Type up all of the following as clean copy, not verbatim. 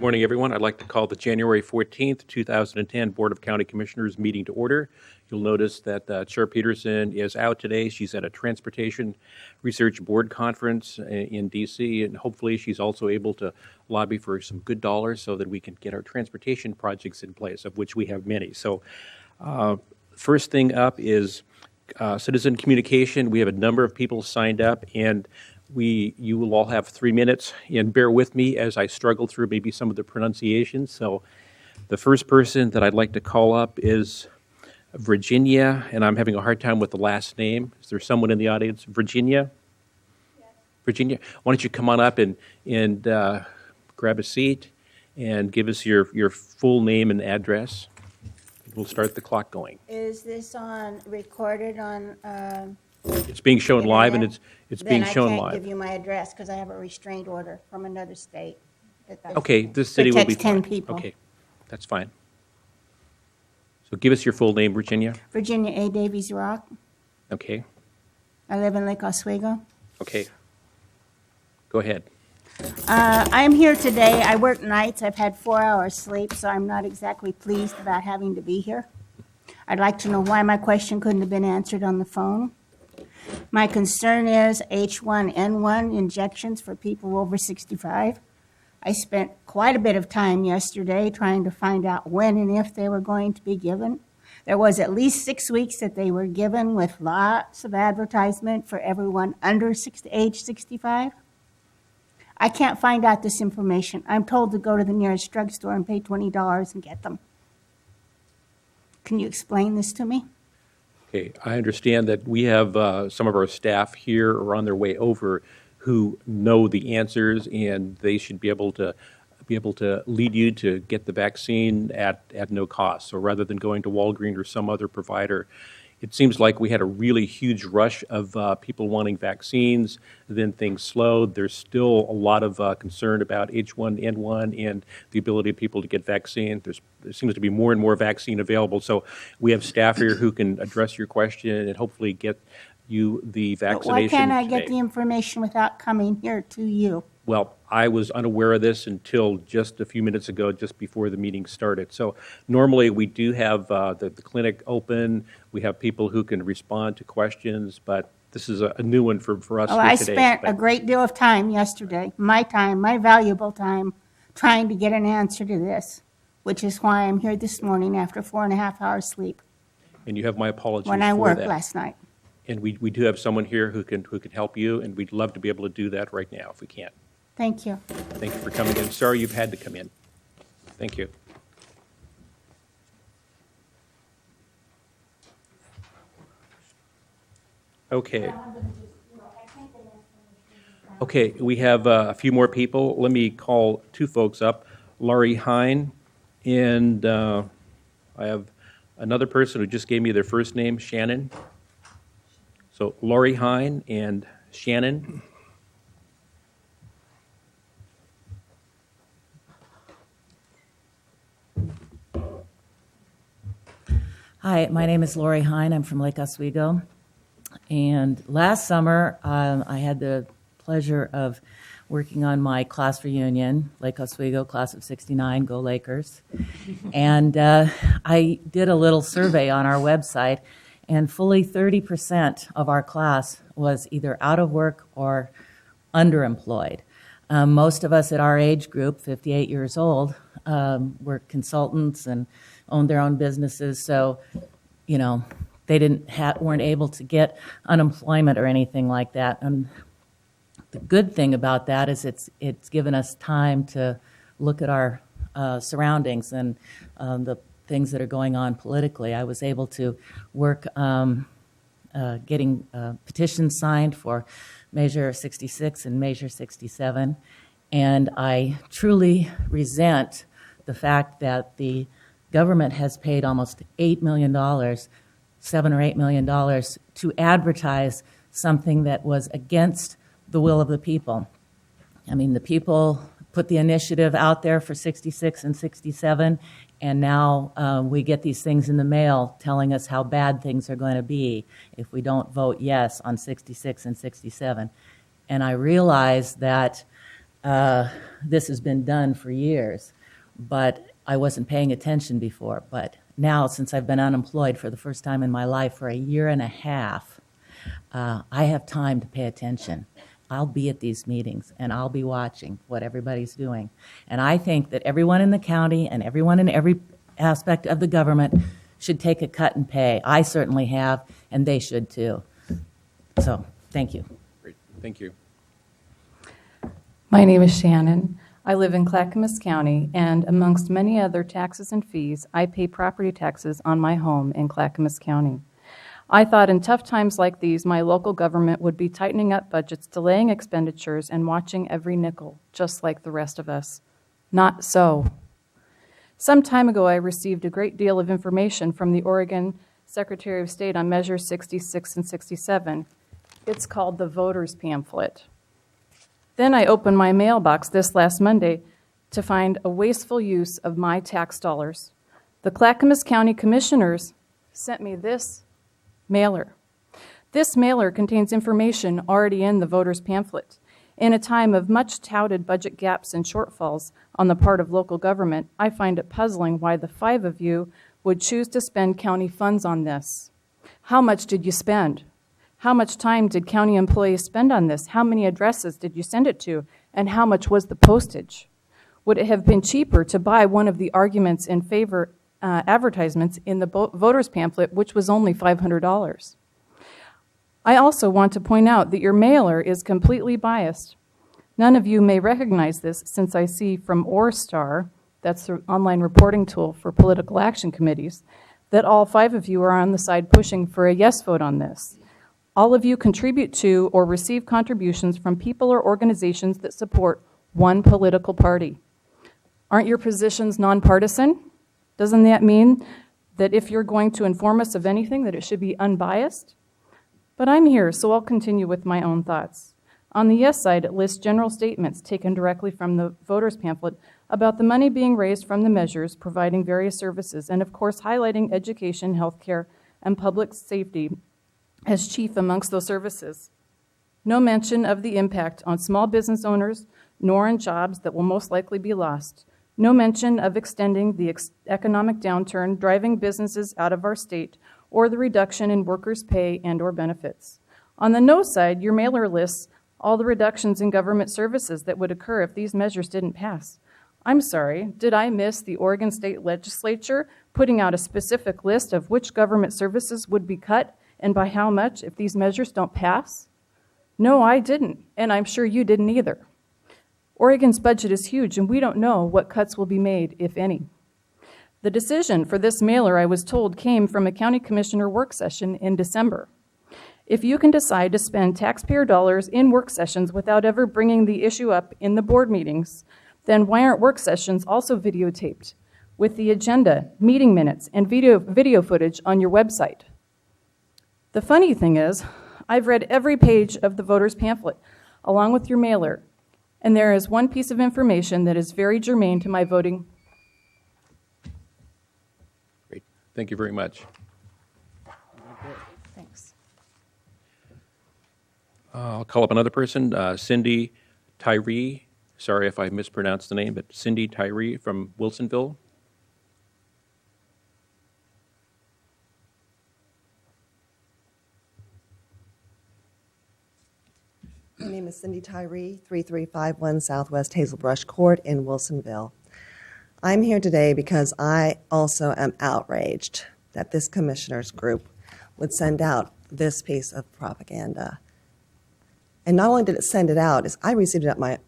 Morning, everyone. I'd like to call the January 14th, 2010 Board of County Commissioners meeting to order. You'll notice that Chair Peterson is out today. She's at a Transportation Research Board conference in D.C., and hopefully she's also able to lobby for some good dollars so that we can get our transportation projects in place, of which we have many. So first thing up is citizen communication. We have a number of people signed up, and you will all have 3 minutes, and bear with me as I struggle through maybe some of the pronunciations. So the first person that I'd like to call up is Virginia, and I'm having a hard time with the last name. Is there someone in the audience? Virginia? Yes. Virginia, why don't you come on up and grab a seat and give us your full name and address. We'll start the clock going. Is this recorded on? It's being shown live, and it's being shown Then I live. can't give you my address because I have a restraint order from another state. Okay, this city will be Protects fine. 10 people. Okay, that's fine. So give us your full name, Virginia. Virginia A. Davies Rock. Okay, I live in Lake Oswego. okay. Go ahead. I'm here today. I work nights. I've had 4 hours sleep, so I'm not exactly pleased about having to be here. I'd like to know why my question couldn't have been answered on the phone. My concern is H1N1 injections for people over 65. I spent quite a bit of time yesterday trying to find out when and if they were going to be given. There was at least 6 weeks that they were given with lots of advertisement for everyone under age 65. I can't find out this information. I'm told to go to the nearest drugstore and pay $20 and get them. Can you explain this to me? Okay, I understand that we have some of our staff here or on their way over who know the answers, and they should be able to lead you to get the vaccine at no cost. So rather than going to Walgreens or some other provider, it seems like we had a really huge rush of people wanting vaccines. Then things slowed. There's still a lot of concern about H1N1 and the ability of people to get vaccine. There seems to be more and more vaccine available. So we have staff here who can address your question and hopefully get you the vaccination. But why can't I today. get the information without coming here to you? Well, I was unaware of this until just a few minutes ago, just before the meeting started. So normally we do have the clinic open. We have people who can respond to questions, but this is a new one for us Well, here I today. spent a great deal of time yesterday, my valuable time, trying to get an answer to this, which is why I'm here this morning after 4.5 hours sleep And you have my apologies when I for worked that. last night. And we do have someone here who can help you, and we'd love to be able to do that right now if we can. Thank you. Thank you for coming in. Sorry you've had to come in. Thank you. Okay. Okay, we have a few more people. Let me call 2 folks up, Laurie Hine, and I have another person who just gave me their first name, Shannon. So Laurie Hine and Shannon. Hi, my name is Laurie Hine. I'm from Lake Oswego. And last summer, I had the pleasure of working on my class reunion, Lake Oswego, class of 69, Go Lakers. And I did a little survey on our website, and fully 30% of our class was either out of work or underemployed. Most of us at our age group, 58 years old, were consultants and owned their own businesses, so, you know, they weren't able to get unemployment or anything like that. And the good thing about that is it's given us time to look at our surroundings and the things that are going on politically. I was able to work getting petitions signed for Measure 66 and Measure 67, and I truly resent the fact that the government has paid almost $8 million, $7 or $8 million, to advertise something that was against the will of the people. I mean, the people put the initiative out there for 66 and 67, and now we get these things in the mail telling us how bad things are going to be if we don't vote yes on 66 and 67. And I realize that this has been done for years, but I wasn't paying attention before. But now, since I've been unemployed for the first time in my life for a year and a half, I have time to pay attention. I'll be at these meetings, and I'll be watching what everybody's doing. And I think that everyone in the county and everyone in every aspect of the government should take a cut in pay. I certainly have, and they should too. So, thank you. Great, thank you. My name is Shannon. I live in Clackamas County, and amongst many other taxes and fees, I pay property taxes on my home in Clackamas County. I thought in tough times like these, my local government would be tightening up budgets, delaying expenditures, and watching every nickel, just like the rest of us. Not so. Some time ago, I received a great deal of information from the Oregon Secretary of State on Measures 66 and 67. It's called the Voters Pamphlet. Then I opened my mailbox this last Monday to find a wasteful use of my tax dollars. The Clackamas County Commissioners sent me this mailer. This mailer contains information already in the Voters Pamphlet. In a time of much touted budget gaps and shortfalls on the part of local government, I find it puzzling why the 5 of you would choose to spend county funds on this. How much did you spend? How much time did county employees spend on this? How many addresses did you send it to? And how much was the postage? Would it have been cheaper to buy one of the arguments in favor advertisements in the voters pamphlet, which was only $500? I also want to point out that your mailer is completely biased. None of you may recognize this, since I see from ORSTAR, that's the online reporting tool for political action committees, that all 5 of you are on the side pushing for a yes vote on this. All of you contribute to or receive contributions from people or organizations that support one political party. Aren't your positions nonpartisan? Doesn't that mean that if you're going to inform us of anything, that it should be unbiased? But I'm here, so I'll continue with my own thoughts. On the yes side, it lists general statements taken directly from the voters pamphlet about the money being raised from the measures providing various services, and of course highlighting education, healthcare, and public safety as chief amongst those services. No mention of the impact on small business owners, nor on jobs that will most likely be lost. No mention of extending the economic downturn driving businesses out of our state, or the reduction in workers' pay and or benefits. On the no side, your mailer lists all the reductions in government services that would occur if these measures didn't pass. I'm sorry, did I miss the Oregon State Legislature putting out a specific list of which government services would be cut and by how much if these measures don't pass? No, I didn't, and I'm sure you didn't either. Oregon's budget is huge, and we don't know what cuts will be made, if any. The decision for this mailer, I was told, came from a county commissioner work session in December. If you can decide to spend taxpayer dollars in work sessions without ever bringing the issue up in the board meetings, then why aren't work sessions also videotaped with the agenda, meeting minutes, and video footage on your website? The funny thing is, I've read every page of the voters pamphlet along with your mailer, and there is one piece of information that is very germane to my voting. Great, thank you very much. Thanks. I'll call up another person, Cindy Tyree. Sorry if I mispronounced the name, but Cindy Tyree from Wilsonville. My name is Cindy Tyree, 3351 Southwest Hazelbrush Court in Wilsonville. I'm here today because I also am outraged that this commissioners group would send out this piece of propaganda. And not only did it send it out, is I received it at my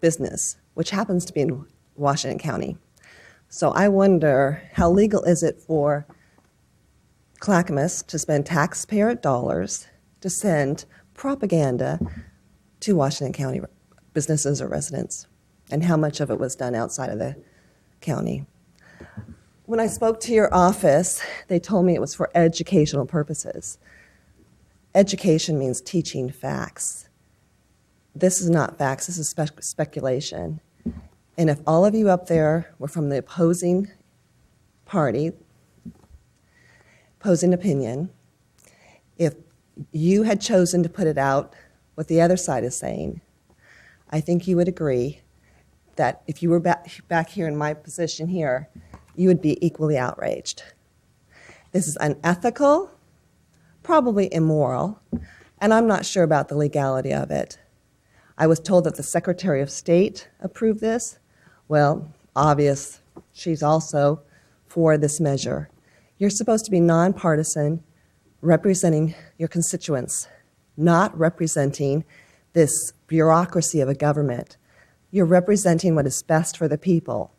business, which happens to be in Washington County. So I wonder, how legal is it for Clackamas to spend taxpayer dollars to send propaganda to Washington County businesses or residents, and how much of it was done outside of the county? When I spoke to your office, they told me it was for educational purposes. Education means teaching facts. This is not facts, this is speculation. And if all of you up there were from the opposing party, opposing opinion, if you had chosen to put it out what the other side is saying, I think you would agree that if you were back here in my position here, you would be equally outraged. This is unethical, probably immoral, and I'm not sure about the legality of it. I was told that the Secretary of State approved this. Well, obvious, she's also for this measure. You're supposed to be nonpartisan, representing your constituents, not representing this bureaucracy of a government. You're representing what is best for the people.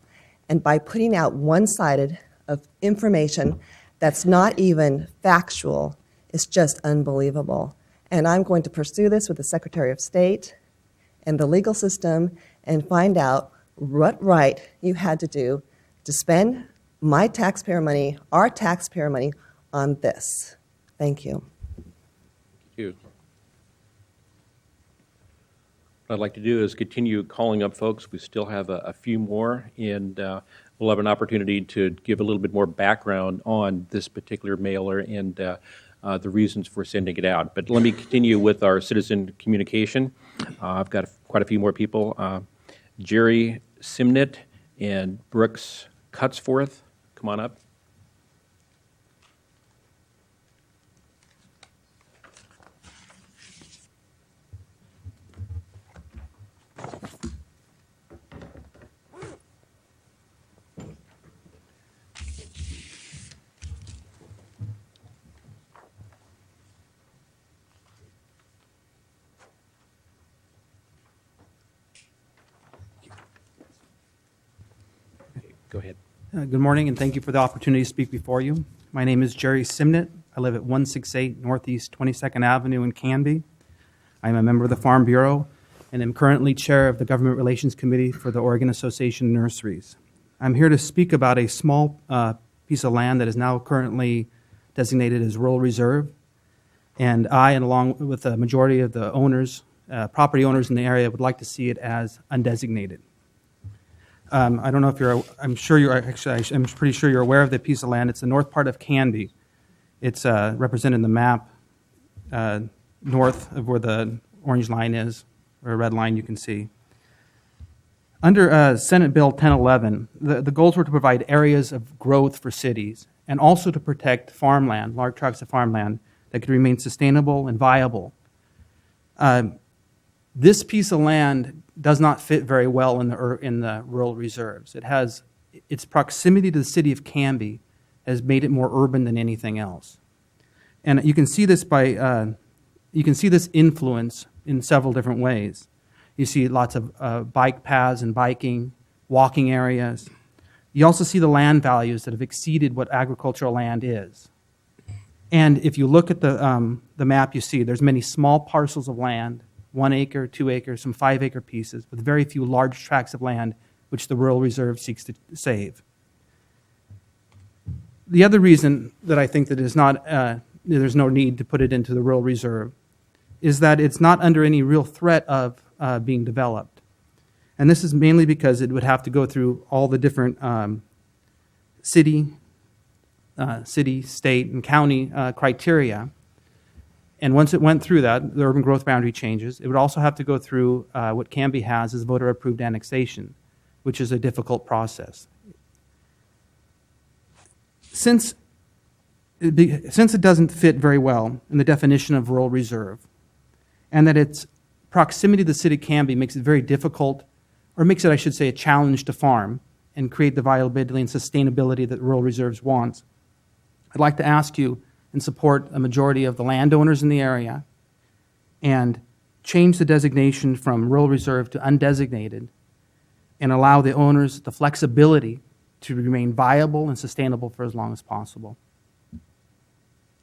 And by putting out one-sided of information that's not even factual, it's just unbelievable. And I'm going to pursue this with the Secretary of State and the legal system and find out what right you had to do to spend my taxpayer money, our taxpayer money, on this. Thank you. Thank you. What I'd like to do is continue calling up folks. We still have a few more, and we'll have an opportunity to give a little bit more background on this particular mailer and the reasons for sending it out. But let me continue with our citizen communication. I've got quite a few more people. Jerry Simnett and Brooks Cutsforth, come on up. Go ahead. Good morning, and thank you for the opportunity to speak before you. My name is Jerry Simnett. I live at 168 Northeast 22nd Avenue in Canby. I am a member of the Farm Bureau and am currently chair of the Government Relations Committee for the Oregon Association of Nurseries. I'm here to speak about a small piece of land that is now currently designated as rural reserve, and I, and along with the majority of the owners, property owners in the area, would like to see it as undesignated. I don't know if you're, I'm pretty sure you're aware of the piece of land. It's the north part of Canby. It's represented in the map north of where the orange line is, or a red line you can see. Under Senate Bill 1011, the goals were to provide areas of growth for cities and also to protect farmland, large tracts of farmland that could remain sustainable and viable. This piece of land does not fit very well in the rural reserves. Its proximity to the city of Canby has made it more urban than anything else. And you can see this influence in several different ways. You see lots of bike paths and biking, walking areas. You also see the land values that have exceeded what agricultural land is. And if you look at the map, you see there's many small parcels of land, 1 acre, 2 acres, some 5 acre pieces, with very few large tracts of land which the Rural Reserve seeks to save. The other reason that I think that there's no need to put it into the Rural Reserve is that it's not under any real threat of being developed. And this is mainly because it would have to go through all the different city, state, and county criteria. And once it went through that, the urban growth boundary changes. It would also have to go through what Canby has as voter-approved annexation, which is a difficult process. Since it doesn't fit very well in the definition of rural reserve, and that its proximity to the city of Canby makes it very difficult, or makes it, I should say, a challenge to farm and create the viability and sustainability that rural reserves wants, I'd like to ask you and support a majority of the landowners in the area and change the designation from rural reserve to undesignated and allow the owners the flexibility to remain viable and sustainable for as long as possible.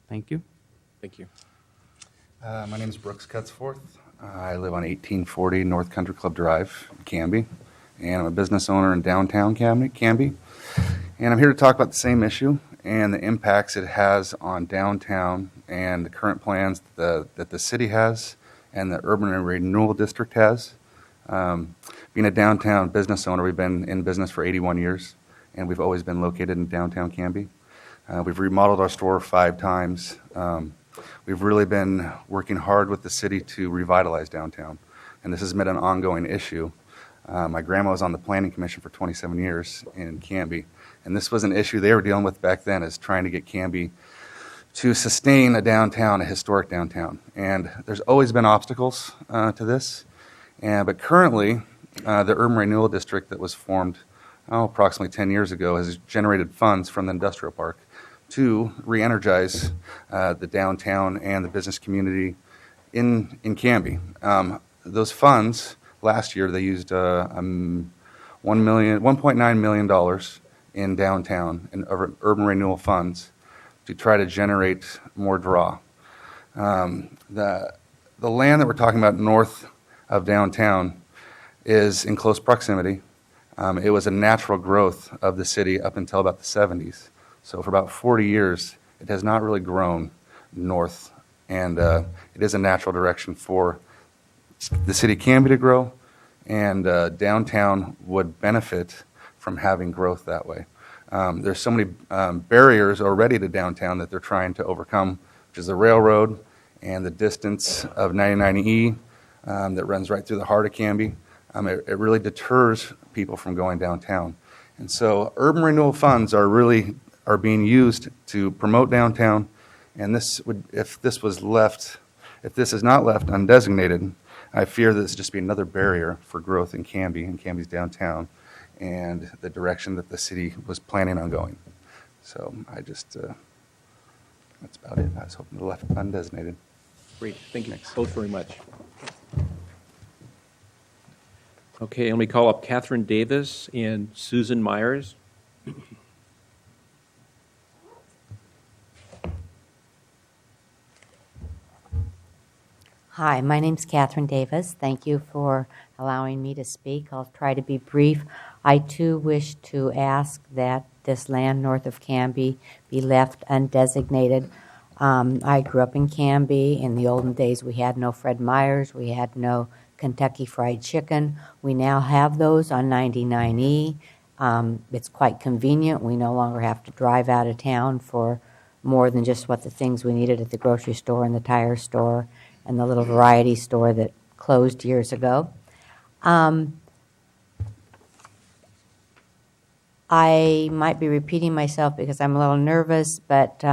Thank you. Thank you. My name is Brooks Cutsforth. I live on 1840 North Country Club Drive in Canby, and I'm a business owner in downtown Canby. And I'm here to talk about the same issue and the impacts it has on downtown and the current plans that the city has and the urban renewal district has. Being a downtown business owner, we've been in business for 81 years, and we've always been located in downtown Canby. We've remodeled our store 5 times. We've really been working hard with the city to revitalize downtown. and this has been an ongoing issue. My grandma was on the Planning Commission for 27 years in Canby, and this was an issue they were dealing with back then, is trying to get Canby to sustain a downtown, a historic downtown. And there's always been obstacles to this. But currently, the Urban Renewal District that was formed approximately 10 years ago has generated funds from the industrial park to re-energize the downtown and the business community in Canby. Those funds, last year, they used $1.9 million in downtown in urban renewal funds to try to generate more draw. The land that we're talking about north of downtown is in close proximity. It was a natural growth of the city up until about the 70s. So for about 40 years, it has not really grown north, and it is a natural direction for the city of Canby to grow, and downtown would benefit from having growth that way. There's so many barriers already to downtown that they're trying to overcome, which is the railroad and the distance of 99E that runs right through the heart of Canby. It really deters people from going downtown. And so urban renewal funds are being used to promote downtown, and if this is not left undesignated, I fear that this will just be another barrier for growth in Canby and Canby's downtown, and the direction that the city was planning on going. So that's about it. I was hoping to left undesignated. Great, thank you both very much. Okay, let me call up Catherine Davis and Susan Myers. Hi, my name's Catherine Davis. Thank you for allowing me to speak. I'll try to be brief. I too wish to ask that this land north of Canby be left undesignated. I grew up in Canby. In the olden days, we had no Fred Meyers. We had no Kentucky Fried Chicken. We now have those on 99E. It's quite convenient. We no longer have to drive out of town for more than just what the things we needed at the grocery store and the tire store and the little variety store that closed years ago. I might be repeating myself because I'm a little nervous, but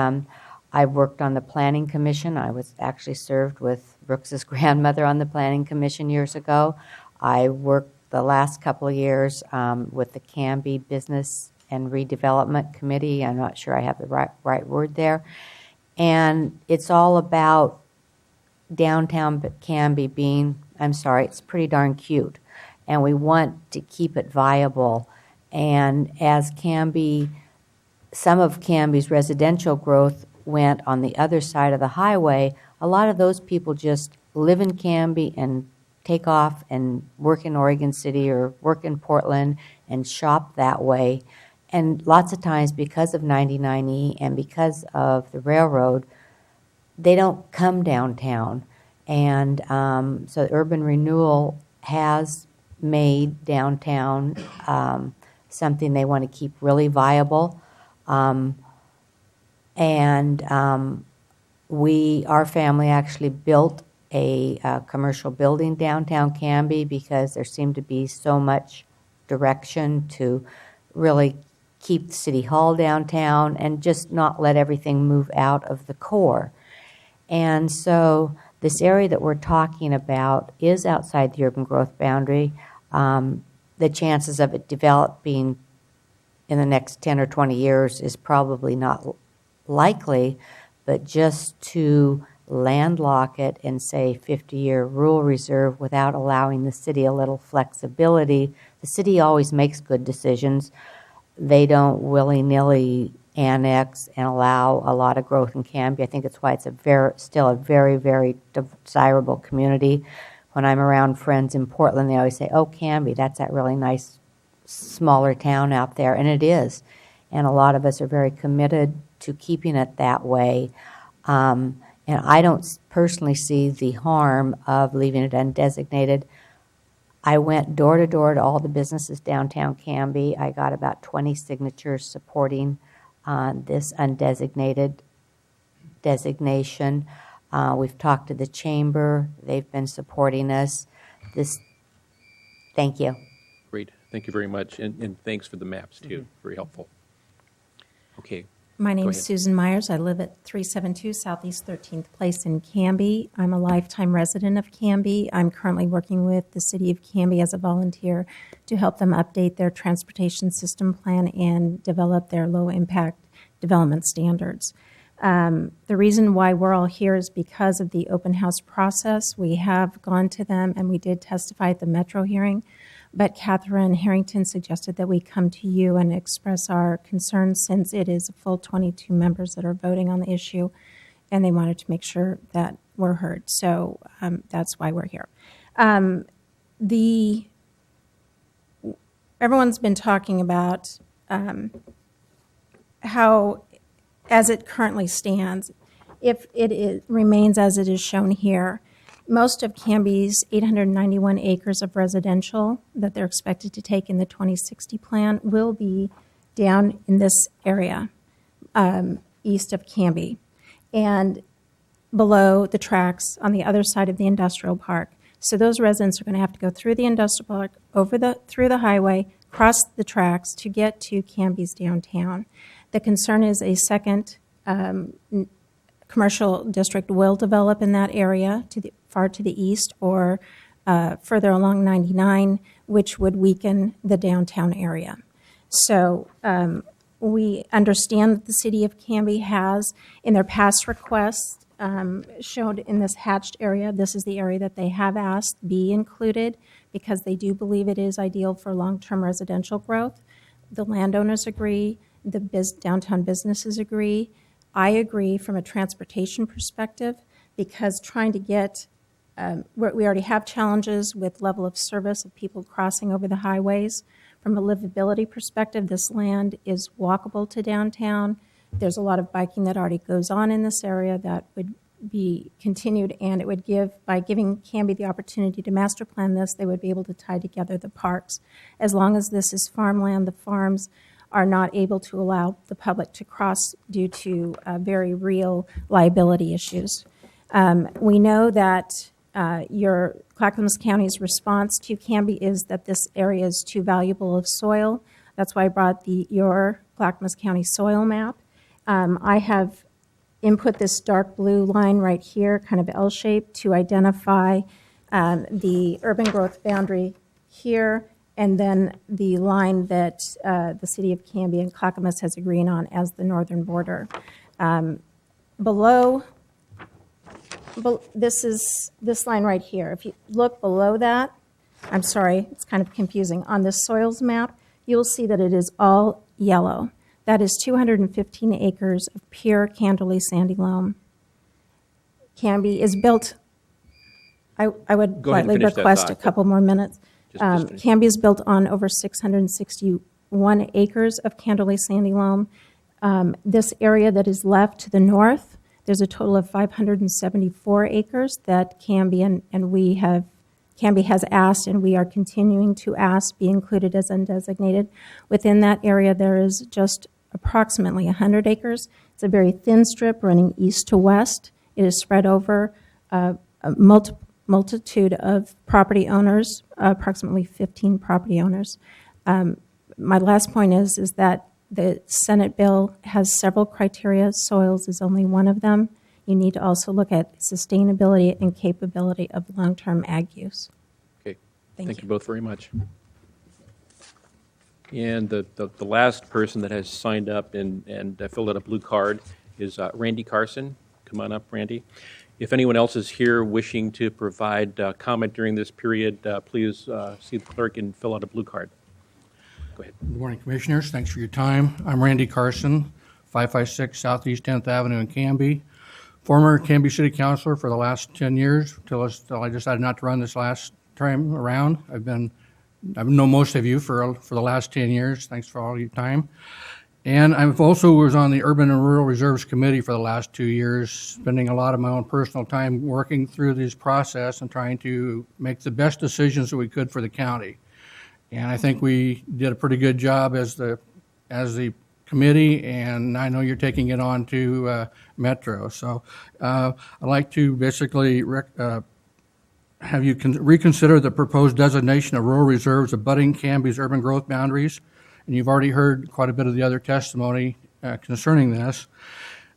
I worked on the Planning Commission. I was actually served with Brooks's grandmother on the Planning Commission years ago. I worked the last couple of years with the Canby Business and Redevelopment Committee. I'm not sure I have the right word there. And it's all about downtown Canby being, it's pretty darn cute. And we want to keep it viable. And as Canby, some of Canby's residential growth went on the other side of the highway, a lot of those people just live in Canby and take off and work in Oregon City or work in Portland and shop that way. And lots of times because of 99E and because of the railroad, they don't come downtown. And so urban renewal has made downtown something they want to keep really viable. Our family actually built a commercial building downtown Canby because there seemed to be so much direction to really keep the city hall downtown and just not let everything move out of the core. And so this area that we're talking about is outside the urban growth boundary. The chances of it developing in the next 10 or 20 years is probably not likely, but just to landlock it and say 50-year rural reserve without allowing the city a little flexibility. The city always makes good decisions. They don't willy-nilly annex and allow a lot of growth in Canby. I think it's why it's still a very, very desirable community. When I'm around friends in Portland, they always say, oh, Canby, that's that really nice smaller town out there, and it is. And a lot of us are very committed to keeping it that way. And I don't personally see the harm of leaving it undesignated. I went door to door to all the businesses downtown Canby. I got about 20 signatures supporting this undesignated designation. We've talked to the chamber. They've been supporting us. this. Thank you. Great, thank you very much, and thanks for the maps, too. Very helpful. Okay, My name Go is ahead. Susan Myers. I live at 372 Southeast 13th Place in Canby. I'm a lifetime resident of Canby. I'm currently working with the City of Canby as a volunteer to help them update their transportation system plan and develop their low-impact development standards. The reason why we're all here is because of the open house process. We have gone to them, and we did testify at the Metro hearing, but Catherine Harrington suggested that we come to you and express our concerns since it is a full 22 members that are voting on the issue, and they wanted to make sure that we're heard. So that's why we're here. Everyone's been talking about how, as it currently stands, if remains as it is shown here, most of Canby's 891 acres of residential that they're expected to take in the 2060 plan will be down in this area, east of Canby, and below the tracks on the other side of the industrial park. So those residents are going to have to go through the industrial park, through the highway, cross the tracks to get to Canby's downtown. The concern is a second commercial district will develop in that area far to the east or further along 99, which would weaken the downtown area. So we understand that the City of Canby has, in their past requests, showed in this hatched area, this is the area that they have asked be included because they do believe it is ideal for long-term residential growth. The landowners agree, the downtown businesses agree. I agree from a transportation perspective because trying to get, we already have challenges with level of service of people crossing over the highways. From a livability perspective, this land is walkable to downtown. There's a lot of biking that already goes on in this area that would be continued, and it would give, by giving Canby the opportunity to master plan this, they would be able to tie together the parks. As long as this is farmland, the farms are not able to allow the public to cross due to very real liability issues. We know that your Clackamas County's response to Canby is that this area is too valuable of soil. That's why I brought your Clackamas County soil map. I have input this dark blue line right here, kind of L-shaped, to identify the urban growth boundary here, and then the line that the City of Canby and Clackamas has agreed on as the northern border. This is this line right here. If you look below that, I'm sorry, it's kind of confusing. On this soils map, you'll see that it is all yellow. That is 215 acres of pure Canderley sandy loam. Canby is built, I would Go ahead and politely finish that request a thought. couple more minutes. Just finish. Canby is built on over 661 acres of Canderley sandy loam. This area that is left to the north, there's a total of 574 acres that Canby Canby has asked, and we are continuing to ask, be included as undesignated. Within that area, there is just approximately 100 acres. It's a very thin strip running east to west. It is spread over a multitude of property owners, approximately 15 property owners. My last point is that the Senate bill has several criteria. Soils is only one of them. You need to also look at sustainability and capability of long-term ag use. Okay, Thank thank you. you both very much. And the last person that has signed up and filled out a blue card is Randy Carson. Come on up, Randy. If anyone else is here wishing to provide comment during this period, please see the clerk and fill out a blue card. Go ahead. Good morning, Commissioners. Thanks for your time. I'm Randy Carson, 556 Southeast 10th Avenue in Canby. Former Canby City Councilor for the last 10 years, till I decided not to run this last time around. I've known most of you for the last 10 years. Thanks for all your time. And I've also was on the Urban and Rural Reserves Committee for the last 2 years, spending a lot of my own personal time working through this process and trying to make the best decisions that we could for the county. And I think we did a pretty good job as the committee, and I know you're taking it on to Metro. So I'd like to basically have you reconsidered the proposed designation of rural reserves abutting Canby's urban growth boundaries? And you've already heard quite a bit of the other testimony concerning this.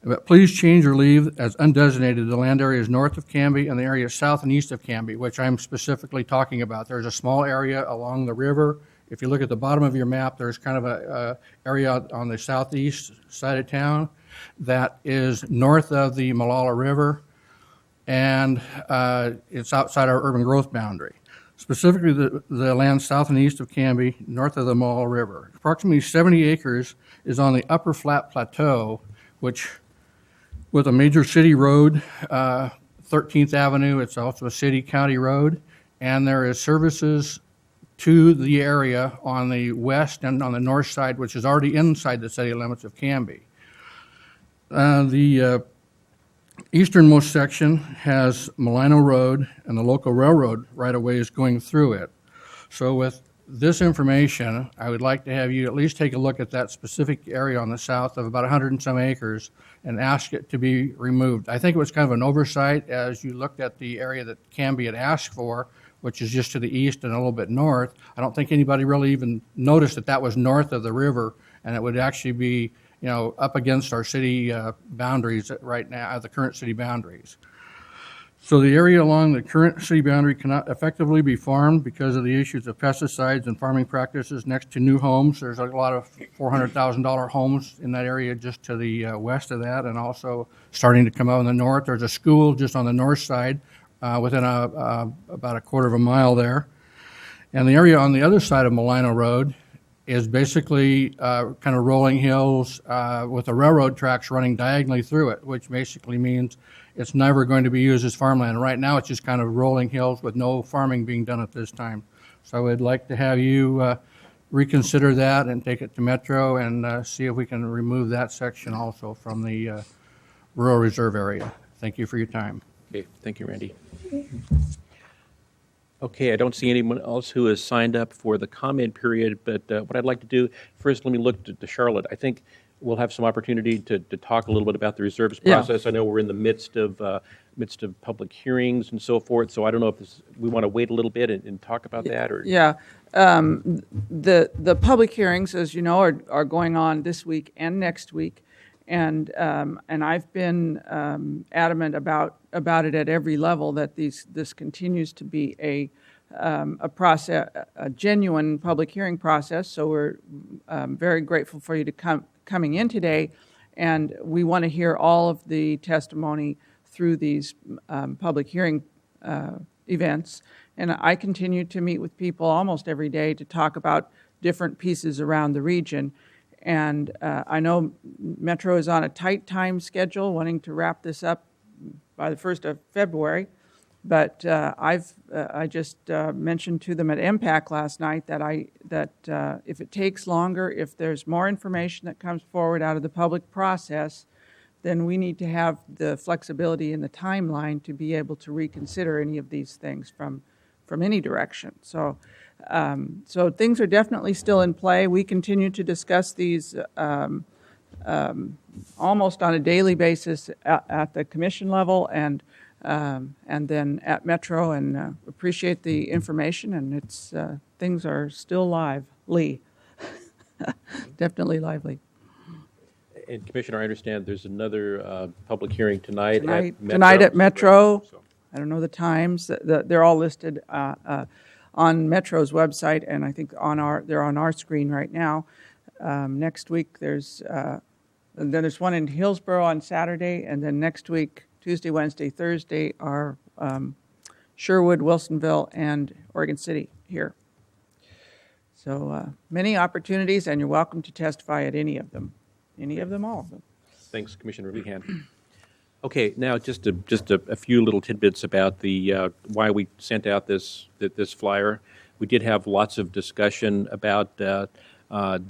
But please change or leave as undesignated the land areas north of Canby and the areas south and east of Canby, which I'm specifically talking about. There's a small area along the river. If you look at the bottom of your map, there's kind of a area on the southeast side of town that is north of the Malala River, and it's outside our urban growth boundary. Specifically, the land south and east of Canby, north of the Malala River. Approximately 70 acres is on the upper flat plateau, which with a major city road, 13th Avenue, it's also a city-county road, and there is services to the area on the west and on the north side, which is already inside the city limits of Canby. The easternmost section has Malino Road and the local railroad right-of-way is going through it. So with this information, I would like to have you at least take a look at that specific area on the south of about 100 and some acres and ask it to be removed. I think it was kind of an oversight as you looked at the area that Canby had asked for, which is just to the east and a little bit north. I don't think anybody really even noticed that that was north of the river, and it would actually be, you know, up against our city boundaries right now, the current city boundaries. So the area along the current city boundary cannot effectively be farmed because of the issues of pesticides and farming practices next to new homes. There's a lot of $400,000 homes in that area just to the west of that, and also starting to come out in the north. There's a school just on the north side within about a quarter of a mile there. And the area on the other side of Malino Road is basically kind of rolling hills with the railroad tracks running diagonally through it, which basically means it's never going to be used as farmland. Right now, it's just kind of rolling hills with no farming being done at this time. So I would like to have you reconsider that and take it to Metro and see if we can remove that section also from the rural reserve area. Thank you for your time. Okay, thank you, Randy. Okay, I don't see anyone else who has signed up for the comment period, but what I'd like to do, first let me look to Charlotte. I think we'll have some opportunity to talk a little bit about the reserves process. I know we're in the midst of public hearings and so forth, so I don't know if we want to wait a little bit and talk about that, or? Yeah. The public hearings, as you know, are going on this week and next week. And I've been adamant about it at every level that this continues to be a process, a genuine public hearing process. So we're very grateful for you to coming in today, and we want to hear all of the testimony through these public hearing events. And I continue to meet with people almost every day to talk about different pieces around the region. And I know Metro is on a tight time schedule, wanting to wrap this up by the 1st of February. But I just mentioned to them at MPAC last night that if it takes longer, if there's more information that comes forward out of the public process, then we need to have the flexibility in the timeline to be able to reconsider any of these things from any direction. So things are definitely still in play. We continue to discuss these almost on a daily basis at the commission level and then at Metro, and appreciate the information. And it's things are still lively, definitely lively. And Commissioner, I understand there's another public hearing tonight at Metro. Tonight at Metro. I don't know the times. They're all listed on Metro's website, and I think they're on our screen right now. Next week there's one in Hillsborough on Saturday, and then next week, Tuesday, Wednesday, Thursday, are Sherwood, Wilsonville, and Oregon City here. So many opportunities, and you're welcome to testify at any of them, all of them. Thanks, Commissioner Lehan. Okay, now just a few little tidbits about the why we sent out this flyer. We did have lots of discussion about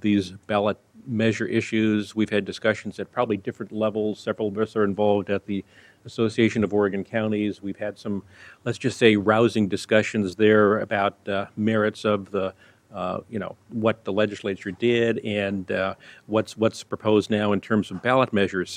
these ballot measure issues. We've had discussions at probably different levels. Several of us are involved at the Association of Oregon Counties. We've had some, let's just say, rousing discussions there about merits of the what the legislature did and what's proposed now in terms of ballot measures.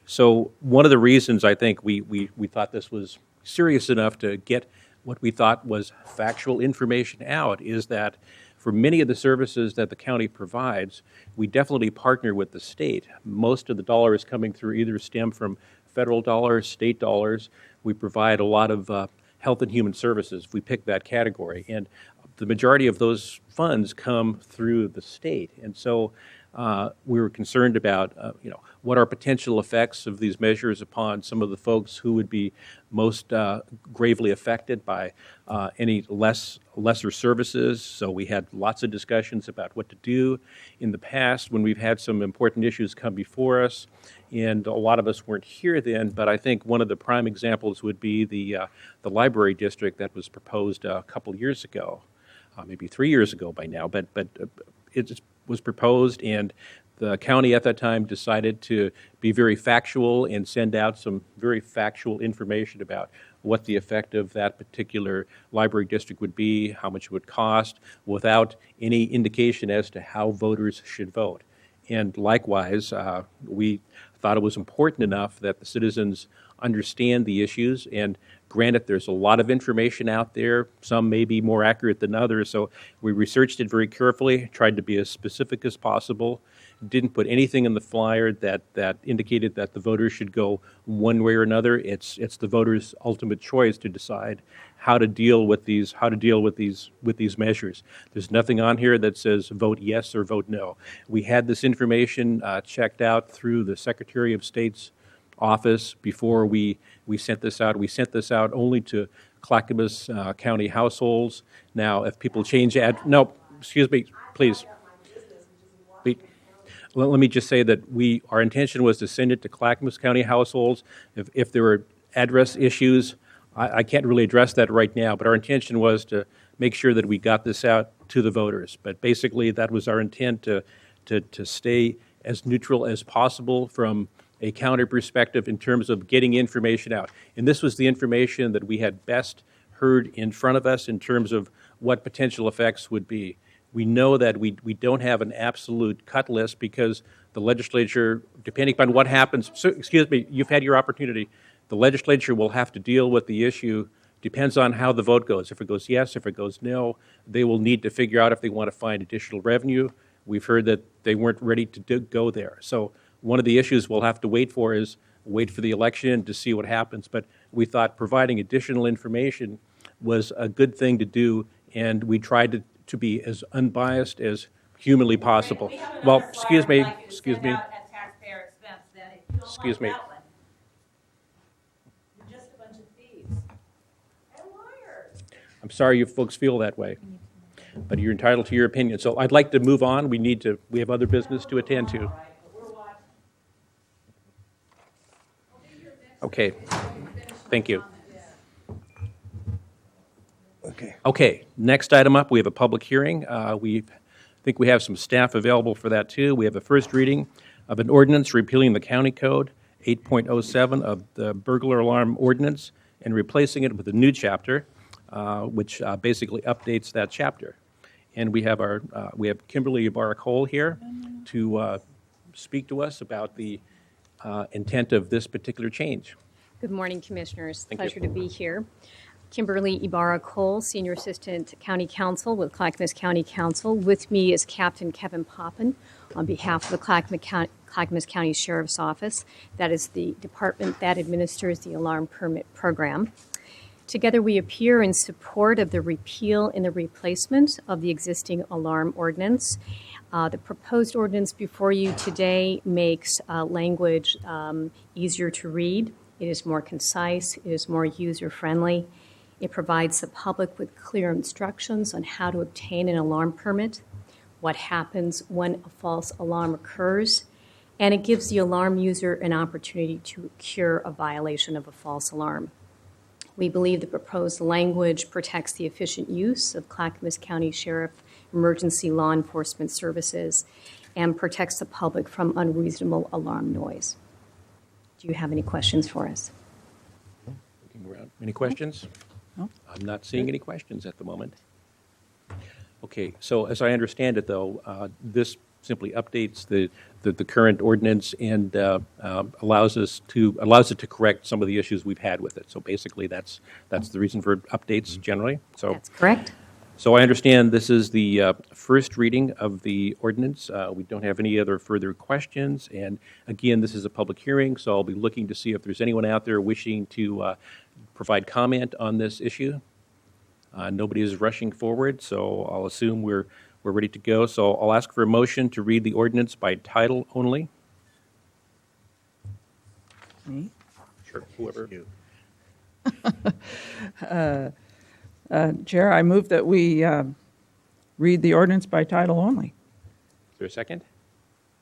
So one of the reasons I think we thought this was serious enough to get what we thought was factual information out is that for many of the services that the county provides, we definitely partner with the state. Most of the dollars coming through either stem from federal dollars, state dollars. We provide a lot of health and human services, if we pick that category. And the majority of those funds come through the state. And so we were concerned about, what are potential effects of these measures upon some of the folks who would be most gravely affected by any lesser services. So we had lots of discussions about what to do in the past when we've had some important issues come before us. And a lot of us weren't here then, but I think one of the prime examples would be the library district that was proposed a couple years ago, maybe 3 years ago by now. But it was proposed, and the county at that time decided to be very factual and send out some very factual information about what the effect of that particular library district would be, how much it would cost, without any indication as to how voters should vote. And likewise, we thought it was important enough that the citizens understand the issues. And granted, there's a lot of information out there. Some may be more accurate than others. So we researched it very carefully, tried to be as specific as possible, didn't put anything in the flyer that indicated that the voters should go one way or another. It's the voters' ultimate choice to decide how to deal with these measures. There's nothing on here that says vote yes or vote no. We had this information checked out through the Secretary of State's office before we sent this out. We sent this out only to Clackamas County households. Now, if people change no, excuse me, please. Let me just say that our intention was to send it to Clackamas County households. If there were address issues, I can't really address that right now, but our intention was to make sure that we got this out to the voters. But basically, that was our intent, to stay as neutral as possible from a county perspective in terms of getting information out. And this was the information that we had best heard in front of us in terms of what potential effects would be. We know that we don't have an absolute cut list because the legislature, depending upon what happens, so, excuse me, you've had your opportunity. The legislature will have to deal with the issue. Depends on how the vote goes. If it goes yes, if it goes no, they will need to figure out if they want to find additional revenue. We've heard that they weren't ready to go there. So one of the issues we'll have to wait for is wait for the election to see what happens. But we thought providing additional information was a good thing to do, and we tried to be as unbiased as humanly possible. Well, excuse me. Excuse me. I'm sorry you folks feel that way, but you're entitled to your opinion. So I'd like to move on. We have other business to attend to. Okay. Thank you. Okay, next item up, we have a public hearing. I think we have some staff available for that too. We have a first reading of an ordinance repealing the county code 8.07 of the burglar alarm ordinance and replacing it with a new chapter, which basically updates that chapter. And we have Kimberly Ibarra-Cole here to speak to us about the intent of this particular change. Good morning, Commissioners. Thank Pleasure you. to be here. Kimberly Ibarra-Cole, Senior Assistant County Counsel with Clackamas County Council. With me is Captain Kevin Poppin on behalf of the Clackamas County Sheriff's Office. That is the department that administers the alarm permit program. Together we appear in support of the repeal and the replacement of the existing alarm ordinance. The proposed ordinance before you today makes language easier to read. It is more concise. It is more user-friendly. It provides the public with clear instructions on how to obtain an alarm permit, what happens when a false alarm occurs, and it gives the alarm user an opportunity to cure a violation of a false alarm. We believe the proposed language protects the efficient use of Clackamas County Sheriff Emergency Law Enforcement Services and protects the public from unreasonable alarm noise. Do you have any questions for us? Looking around. Any questions? No. I'm not seeing any questions at the moment. Okay, so as I understand it, though, this simply updates the current ordinance and allows it to correct some of the issues we've had with it. So basically, that's the reason for updates generally. So That's correct. So I understand this is the first reading of the ordinance. We don't have any other further questions. And again, this is a public hearing, so I'll be looking to see if there's anyone out there wishing to provide comment on this issue. Nobody is rushing forward, so I'll assume we're ready to go. So I'll ask for a motion to read the ordinance by title only. Me? Sure, whoever. Chair, I move that we read the ordinance by title only. Is there a second?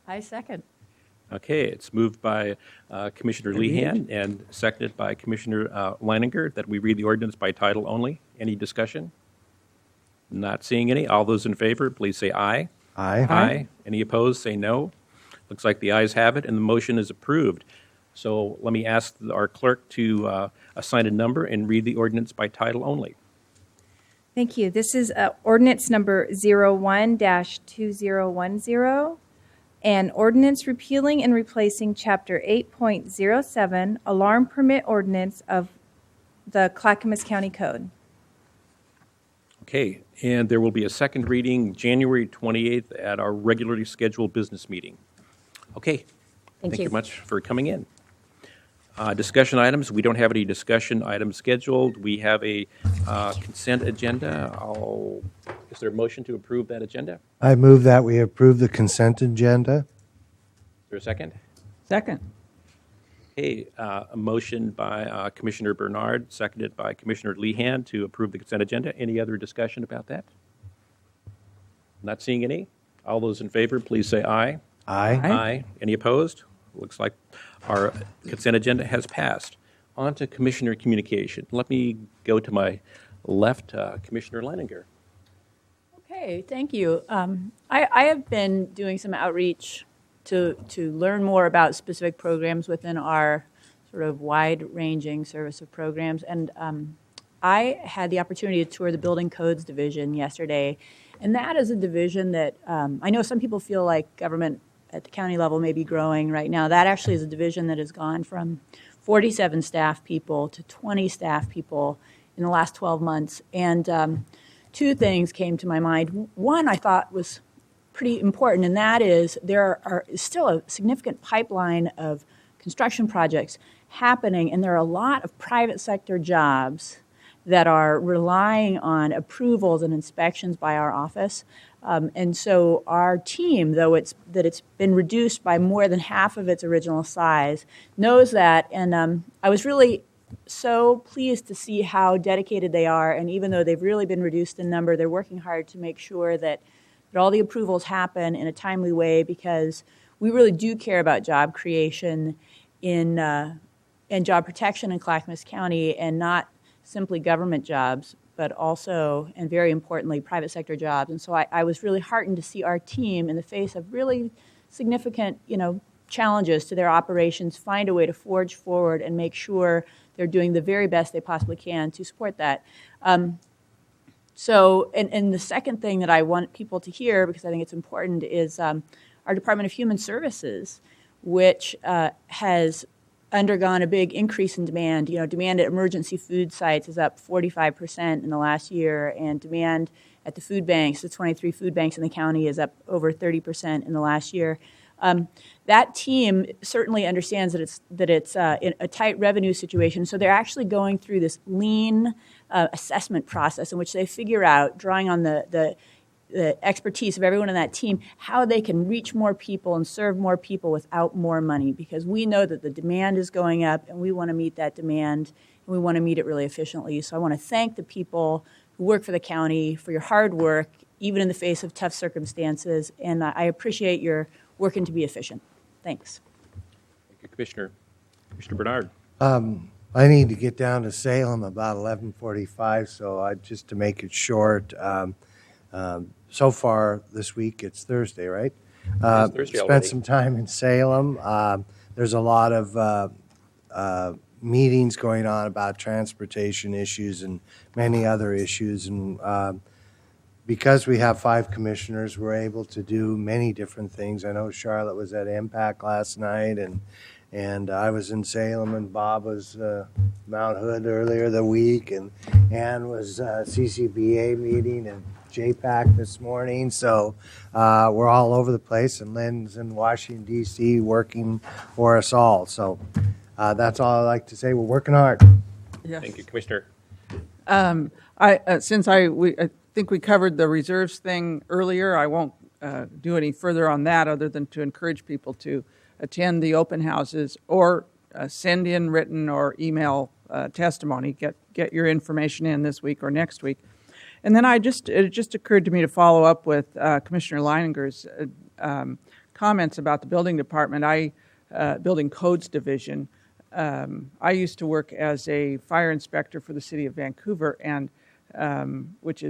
I second. Okay, it's moved by Commissioner Lehan and seconded by Commissioner Leininger that we read the ordinance by title only. Any discussion? Not seeing any. All those in favor, please say aye. Aye. Aye. Any opposed, say no. Looks like the ayes have it, and the motion is approved. So let me ask our clerk to assign a number and read the ordinance by title only. Thank you. This is ordinance number 01-2010, an ordinance repealing and replacing Chapter 8.07, Alarm Permit Ordinance of the Clackamas County Code. Okay, and there will be a second reading January 28th at our regularly scheduled business meeting. Okay, thank you much for coming in. Discussion items, we don't have any discussion items scheduled. We have a consent agenda. Is there a motion to approve that agenda? I move that we approve the consent agenda. Is there a second? Second. Okay, a motion by Commissioner Bernard, seconded by Commissioner Lehan to approve the consent agenda. Any other discussion about that? Not seeing any. All those in favor, please say aye. Aye. Aye. Any opposed? Looks like our consent agenda has passed. On to Commissioner communication. Let me go to my left, Commissioner Leininger. Okay, thank you. I have been doing some outreach to learn more about specific programs within our sort of wide-ranging service of programs, and I had the opportunity to tour the Building Codes Division yesterday, and that is a division that I know some people feel like government at the county level may be growing right now. That actually is a division that has gone from 47 staff people to 20 staff people in the last 12 months. And two things came to my mind. One I thought was pretty important, and that is there is still a significant pipeline of construction projects happening, and there are a lot of private sector jobs that are relying on approvals and inspections by our office. And so our team, though it's been reduced by more than half of its original size, knows that. And I was really so pleased to see how dedicated they are. And even though they've really been reduced in number, they're working hard to make sure that all the approvals happen in a timely way, because we really do care about job creation and job protection in Clackamas County, and not simply government jobs, but also, and very importantly, private sector jobs. And so I was really heartened to see our team, in the face of really significant, challenges to their operations, find a way to forge forward and make sure they're doing the very best they possibly can to support that. So the second thing that I want people to hear, because I think it's important, is our Department of Human Services, which has undergone a big increase in demand. Demand at emergency food sites is up 45% in the last year, and demand at the food banks, the 23 food banks in the county, is up over 30% in the last year. That team certainly understands that it's in a tight revenue situation, so they're actually going through this lean assessment process in which they figure out, drawing on the expertise of everyone in that team, how they can reach more people and serve more people without more money, because we know that the demand is going up and we want to meet that demand, and we want to meet it really efficiently. So I want to thank the people who work for the county for your hard work, even in the face of tough circumstances, and I appreciate your working to be efficient. Thanks. Thank you, Commissioner. Commissioner Bernard. I need to get down to Salem about 11:45, so just to make it short, so far this week, it's Thursday, right? It's Thursday spent already. some time in Salem. There's a lot of meetings going on about transportation issues and many other issues. And because we have 5 commissioners, we're able to do many different things. I know Charlotte was at Impact last night, and I was in Salem, and Bob was Mount Hood earlier the week, and Ann was CCBA meeting and JPAC this morning. So we're all over the place, and Lynn's in Washington, D.C. working for us all. So that's all I'd like to say. We're working hard. Yes. Thank you, Commissioner. I think we covered the reserves thing earlier. I won't do any further on that other than to encourage people to attend the open houses or send in written or email testimony. Get your information in this week or next week. And then it just occurred to me to follow up with Commissioner Leininger's comments about the building department. Building codes division. I used to work as a fire inspector for the city of Vancouver, and which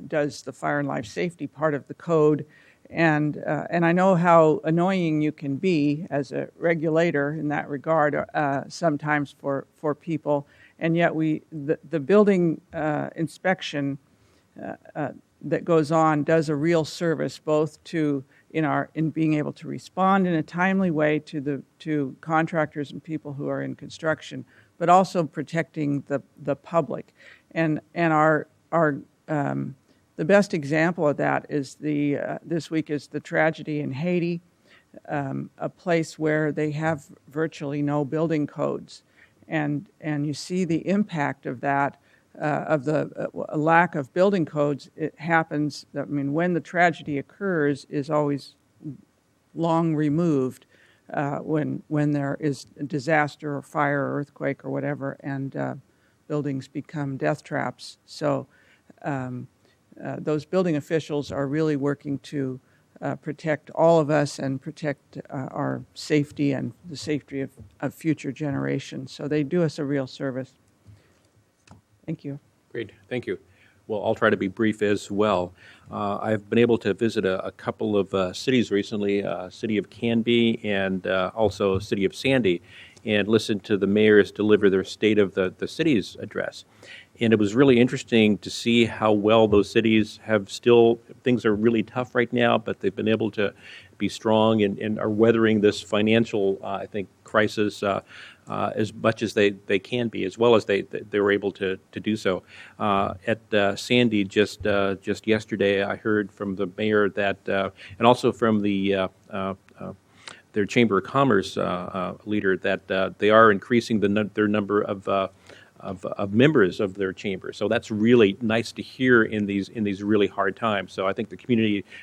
does the fire and life safety part of the code, and I know how annoying you can be as a regulator in that regard sometimes for people, and yet the building inspection that goes on does a real service both in being able to respond in a timely way to contractors and people who are in construction, but also protecting the public. And the best example of that is this week is the tragedy in Haiti, a place where they have virtually no building codes, and you see the impact of that. Of the lack of building codes, it happens. I mean, when the tragedy occurs, is always long removed. When there is a disaster or fire or earthquake or whatever, and buildings become death traps. So those building officials are really working to protect all of us and protect our safety and the safety of future generations. So they do us a real service. Thank you. Great, thank you. Well, I'll try to be brief as well. I've been able to visit a couple of cities recently, city of Canby and also city of Sandy, and listen to the mayors deliver their state of the city's address. And it was really interesting to see how well those cities have still, things are really tough right now, but they've been able to be strong and are weathering this financial, I think, crisis as much as they can be, as well as they were able to do so. At Sandy, just yesterday, I heard from the mayor that, and also from the their Chamber of Commerce leader, that they are increasing their number of members of their chamber. So that's really nice to hear in these really hard times. So I think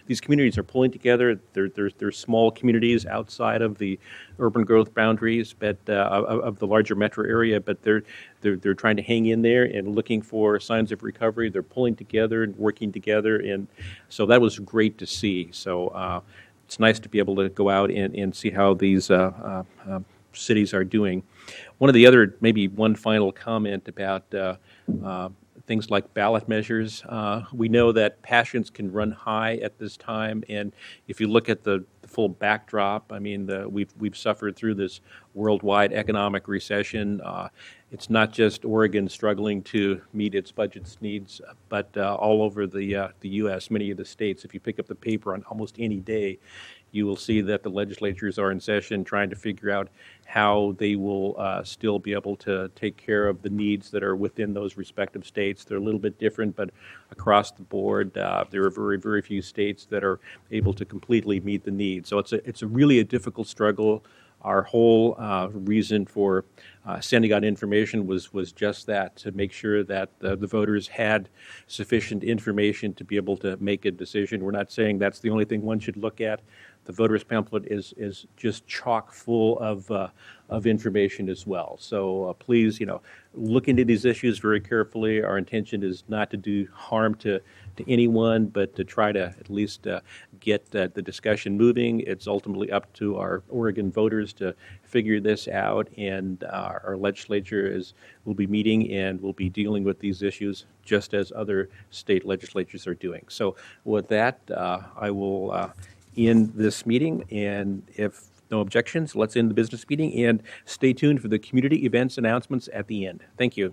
these communities are pulling together. They're small communities outside of the urban growth boundaries, but of the larger metro area. But they're trying to hang in there and looking for signs of recovery. They're pulling together and working together, and so that was great to see. So it's nice to be able to go out and see how these cities are doing. One of the other, maybe one final comment about things like ballot measures. We know that passions can run high at this time, and if you look at the full backdrop, I mean, we've suffered through this worldwide economic recession. It's not just Oregon struggling to meet its budget needs, but all over the U.S., many of the states. If you pick up the paper on almost any day, you will see that the legislatures are in session trying to figure out how they will still be able to take care of the needs that are within those respective states. They're a little bit different, but across the board, there are very, very few states that are able to completely meet the needs. So it's really a difficult struggle. Our whole reason for sending out information was just that, to make sure that the voters had sufficient information to be able to make a decision. We're not saying that's the only thing one should look at. The voters pamphlet is just chock full of information as well. So please, look into these issues very carefully. Our intention is not to do harm to anyone, but to try to at least get the discussion moving. It's ultimately up to our Oregon voters to figure this out, and our legislature will be meeting and will be dealing with these issues just as other state legislatures are doing. So with that, I will end this meeting, and if no objections, let's end the business meeting, and stay tuned for the community events announcements at the end. Thank you.